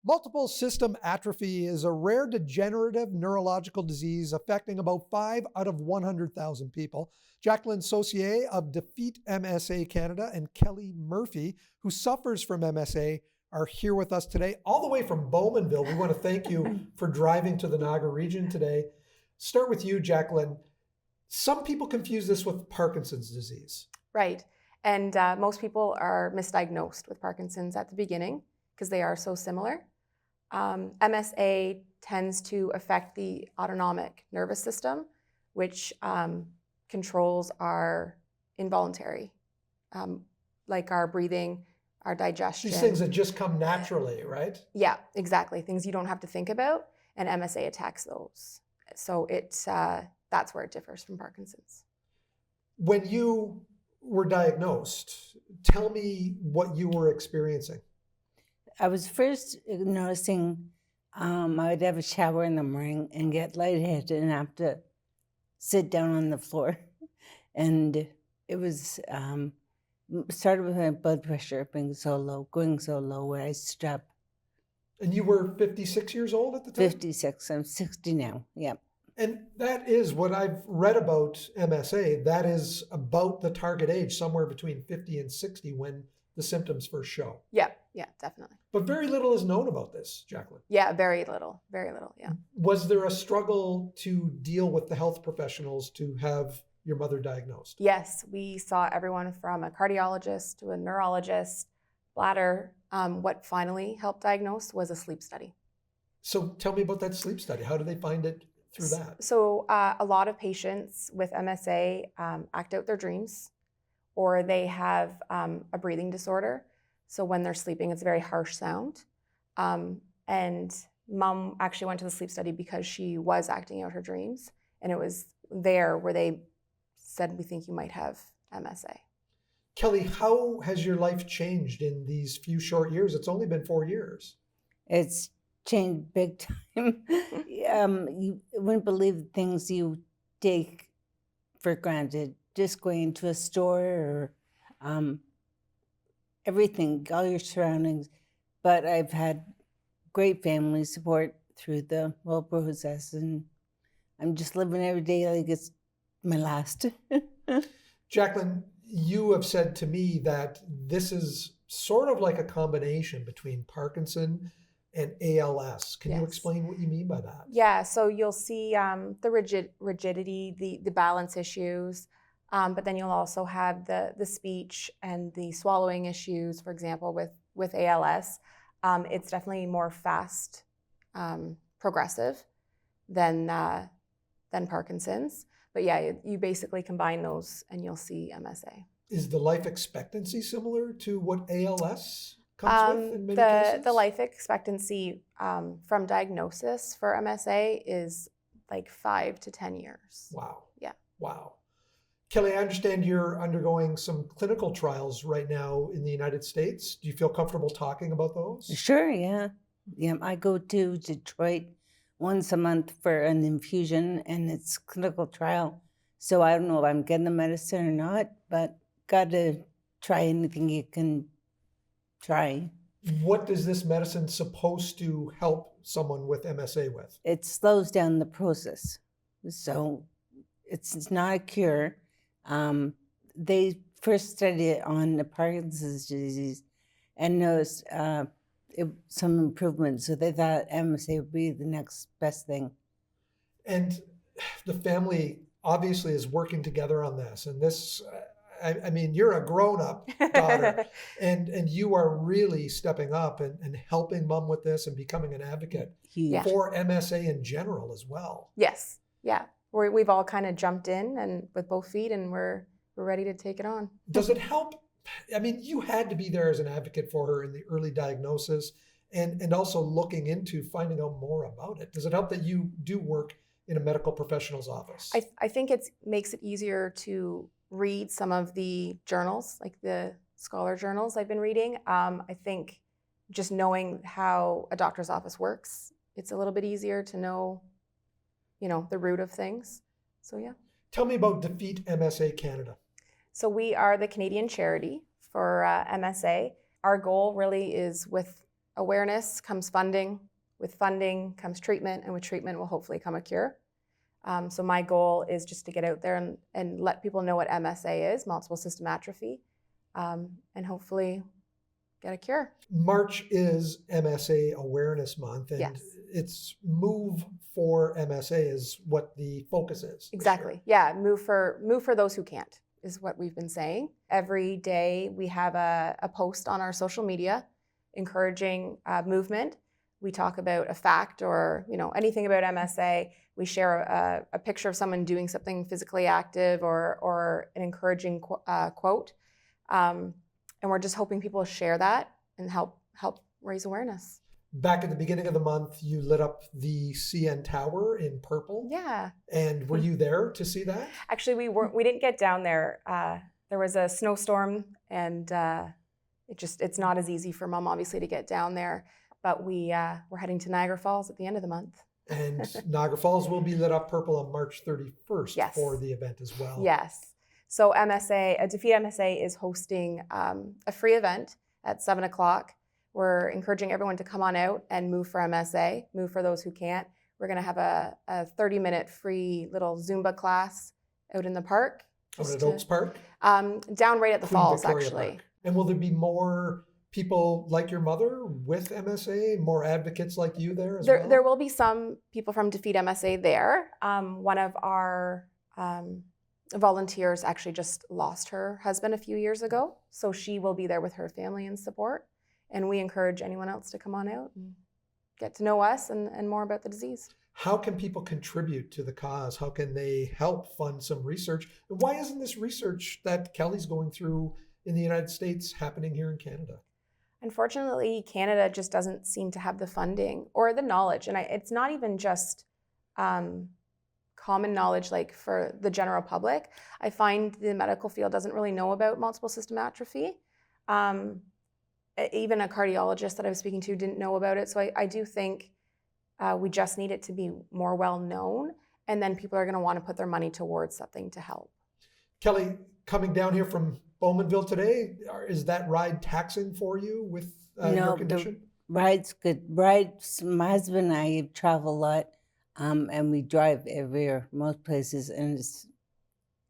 Multiple system atrophy is a rare degenerative neurological disease affecting about 5 out of 100,000 people. Jacqueline Saucier of Defeat MSA Canada and Kelly Murphy, who suffers from MSA, are here with us today, all the way from Bowmanville. We want to thank you for driving to the Niagara region today. Start with you, Jacqueline. Some people confuse this with Parkinson's disease. Right. And most people are misdiagnosed with Parkinson's at the beginning because they are so similar. MSA tends to affect the autonomic nervous system, which controls our involuntary, like our breathing, our digestion. These things that just come naturally, right? Yeah, exactly. Things you don't have to think about, and MSA attacks those. So that's where it differs from Parkinson's. When you were diagnosed, tell me what you were experiencing. I was first noticing I would have a shower in the morning and get lightheaded and have to sit down on the floor. And it was started with my blood pressure being so low, going so low where I stood up. And you were 56 years old at the time? 56. I'm 60 now. Yep. And that is what I've read about MSA. That is about the target age, somewhere between 50 and 60 when the symptoms first show. Yeah, definitely. But very little is known about this, Jacqueline. Yeah, very little, yeah. Was there a struggle to deal with the health professionals to have your mother diagnosed? Yes, we saw everyone from a cardiologist to a neurologist, bladder. What finally helped diagnose was a sleep study. So tell me about that sleep study. How do they find it through that? So a lot of patients with MSA act out their dreams, or they have a breathing disorder. So when they're sleeping, it's a very harsh sound. And Mom actually went to the sleep study because she was acting out her dreams. And it was there where they said, we think you might have MSA. Kelly, how has your life changed in these few short years? It's only been 4 years. It's changed big time. You wouldn't believe the things you take for granted. Just going into a store or everything, all your surroundings. But I've had great family support through the whole process, and I'm just living every day like it's my last. Jacqueline, you have said to me that this is sort of like a combination between Parkinson and ALS. Can you explain what you mean by that? Yeah, so you'll see the rigidity, the balance issues, but then you'll also have the speech and the swallowing issues, for example, with ALS. It's definitely more fast, progressive than Parkinson's. But yeah, you basically combine those and you'll see MSA. Is the life expectancy similar to what ALS comes with in many cases? The life expectancy from diagnosis for MSA is like 5 to 10 years. Wow. Yeah. Wow. Kelly, I understand you're undergoing some clinical trials right now in the United States. Do you feel comfortable talking about those? Sure, yeah. Yeah, I go to Detroit once a month for an infusion, and it's clinical trial. So I don't know if I'm getting the medicine or not, but got to try anything you can try. What is this medicine supposed to help someone with MSA with? It slows down the process. So it's not a cure. They first studied it on the Parkinson's disease and noticed some improvement. So they thought MSA would be the next best thing. And the family obviously is working together on this. And this, I mean, you're a grown-up daughter, and you are really stepping up and helping Mom with this and becoming an advocate for MSA in general as well. Yes, yeah. We've all kind of jumped in and with both feet, and we're ready to take it on. Does it help? I mean, you had to be there as an advocate for her in the early diagnosis and also looking into finding out more about it. Does it help that you do work in a medical professional's office? I think it makes it easier to read some of the journals, like the scholar journals I've been reading. I think just knowing how a doctor's office works, it's a little bit easier to know, the root of things. So yeah. Tell me about Defeat MSA Canada. So we are the Canadian charity for MSA. Our goal really is with awareness comes funding. With funding comes treatment, and with treatment will hopefully come a cure. So my goal is just to get out there and let people know what MSA is, multiple system atrophy, and hopefully get a cure. March is MSA Awareness Month, and Yes. it's Move for MSA is what the focus is. Exactly. Yeah, move for those who can't is what we've been saying. Every day we have a post on our social media encouraging movement. We talk about a fact or anything about MSA. We share a picture of someone doing something physically active or an encouraging quote, and we're just hoping people share that and help raise awareness. Back at the beginning of the month, you lit up the CN Tower in purple. Yeah. And were you there to see that? Actually, we didn't get down there. There was a snowstorm, and it's not as easy for Mom, obviously, to get down there. But we're heading to Niagara Falls at the end of the month. And Niagara Falls will be lit up purple on March 31st yes. for the event as well. Yes. So Defeat MSA is hosting a free event at 7 o'clock. We're encouraging everyone to come on out and move for MSA, move for those who can't. We're going to have a 30-minute free little Zumba class out in the park. Out at Oaks Park? Down right at the Queen falls, Victoria actually. Park. And will there be more people like your mother with MSA, more advocates like you there as well? There will be some people from Defeat MSA there. One of our volunteers actually just lost her husband a few years ago, so she will be there with her family and support. And we encourage anyone else to come on out and get to know us and more about the disease. How can people contribute to the cause? How can they help fund some research? And why isn't this research that Kelly's going through in the United States happening here in Canada? Unfortunately, Canada just doesn't seem to have the funding or the knowledge. And it's not even just common knowledge like for the general public. I find the medical field doesn't really know about multiple system atrophy. Even a cardiologist that I was speaking to didn't know about it. So I do think we just need it to be more well known, and then people are going to want to put their money towards something to help. Kelly, coming down here from Bowmanville today, is that ride taxing for you with your condition? The ride's good. My husband and I travel a lot, and we drive everywhere, most places, and it's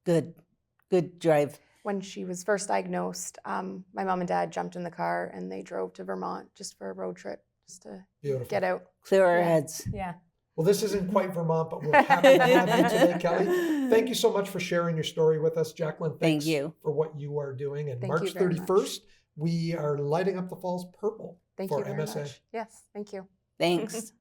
good drive. When she was first diagnosed, my mom and dad jumped in the car and they drove to Vermont just for a road trip, just to get out. Clear our heads. Yeah. Well, this isn't quite Vermont, but we're happy to have you today, Kelly. Thank you so much for sharing your story with us, Jacqueline. Thanks Thank you for what you are doing. And Thank March you very 31st, much. We are lighting up the falls purple Thank for you very MSA. much. Yes, thank you. Thanks.